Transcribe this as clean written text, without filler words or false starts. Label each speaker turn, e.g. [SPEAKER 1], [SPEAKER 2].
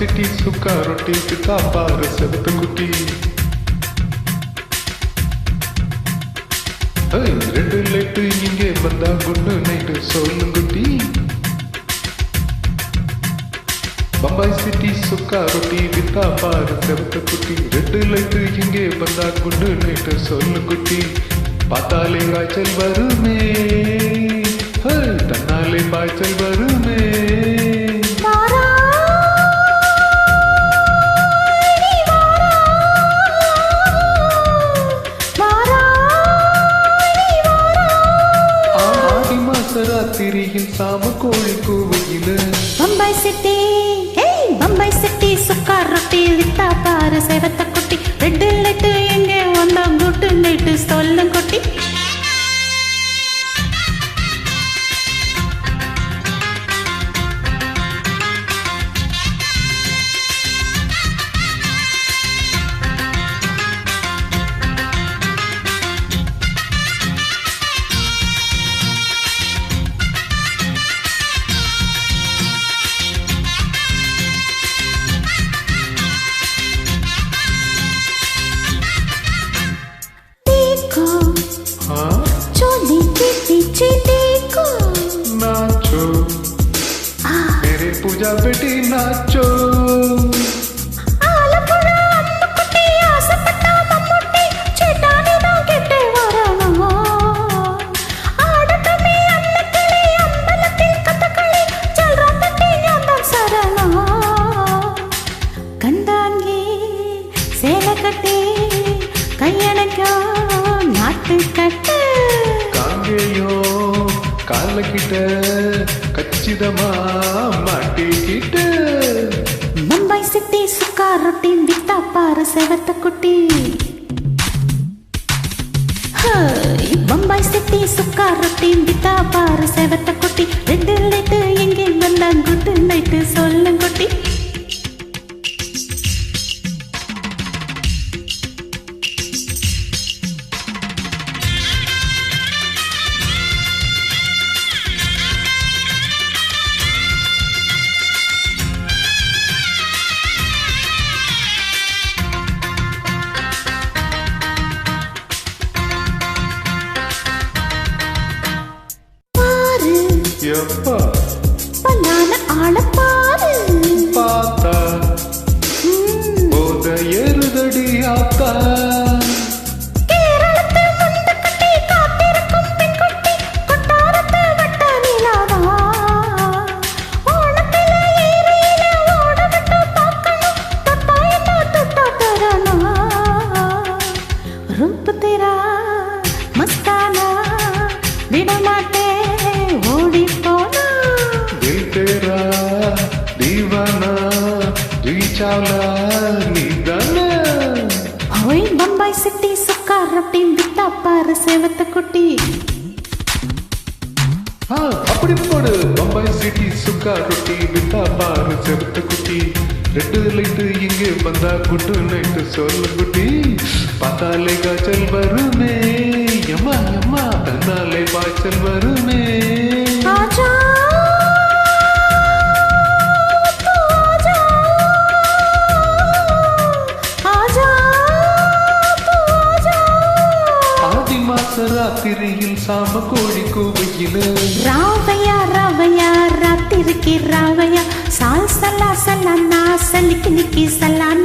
[SPEAKER 1] city சுக்கா ரொட்டி பித்தா பாரு செவத்து குட்டி ரெண்டு லைட்டு இங்கே வந்தா குண்டு நைட்டு சொல்லு குட்டி பம்பாய் சிட்டி சுக்கா ரொட்டி வித்தா பாரு செவத்து குட்டி ரெண்டு லைட்டு இங்கே வந்தா குண்டு நைட்டு சொல்லு குட்டி பார்த்தாலே காய்ச்சல் வருமே தன்னாலே பாய்ச்சல் வருமே ராத்திரியில் சாம கோழி கூவையில
[SPEAKER 2] பம்பாய் சிட்டி சுக்கா ரொட்டி வித்தா பாரு செவத்த குட்டி ரெட்டு லைட்டு எங்கே வந்தா குட்டு நைட்டு சொல்லும் குட்டி
[SPEAKER 1] नाचो मेरे पूजा बेटी नाचो
[SPEAKER 2] கண்டாங்கி சேலை கட்டி கையணைக்கோ நாட்டு கட்டு
[SPEAKER 1] காங்கேயோ கால கிட்ட கச்சிதமா மாட்டிக்கிட்ட
[SPEAKER 2] பம்பாய் சிட்டி சுக்கா ரொட்டி வித்தா பாரு செவத்த குட்டி பம்பாய் சிட்டி சுக்கா ரொட்டி வித்தா பாரு செவத்த குட்டி ரெண்டு லைட்டு எங்கே வந்தா குட்டு நைட்டு சொல்லும் குட்டி
[SPEAKER 1] எப்பா
[SPEAKER 2] பல்லான ஆள பாரு
[SPEAKER 1] பார்த்தா போத ஏறுதடி ஆத்தா
[SPEAKER 2] கேரளத்து முண்டு கட்டி காத்திருக்கும் பெண் குட்டி கொட்டாரத்து வட்ட நிலாவா ஓணத்துல ஏரியில ஓட விட்டு பார்க்கணும் தொட்டா என்ன தொட்டா தரணும் ரூப் தெரா மஸ்தானா விடமாட்டே ஓடி போனா
[SPEAKER 1] दिल तेरा दीवाना जी चावला नीदाना
[SPEAKER 2] ஓய் பம்பாய் சிட்டி சுக்கா ரொட்டி வித்தா பாரு செவத்த குட்டி
[SPEAKER 1] அப்படி போடு பம்பாய் சிட்டி சுக்கா ரொட்டி வித்தா பாரு செவத்து குட்டி ரெட்டு லைட்டு இங்கே வந்தா குட்டு நைட்டு சொல்லு குட்டி பார்த்தாலே காய்ச்சல் வருமே எம்மா எம்மா தன்னாலே பாய்ச்சல் வருமே
[SPEAKER 2] ஆஜா தூ ஆஜா ஆஜா தூ ஆஜா
[SPEAKER 1] ஆதி மாச ராத்திரியில் சாம கோழி கூவையில
[SPEAKER 2] ராவையா ராவையா ராத்திரிக்கு ராவையா சால் சலா சலானா சலிக்கு நிக்கி சலானா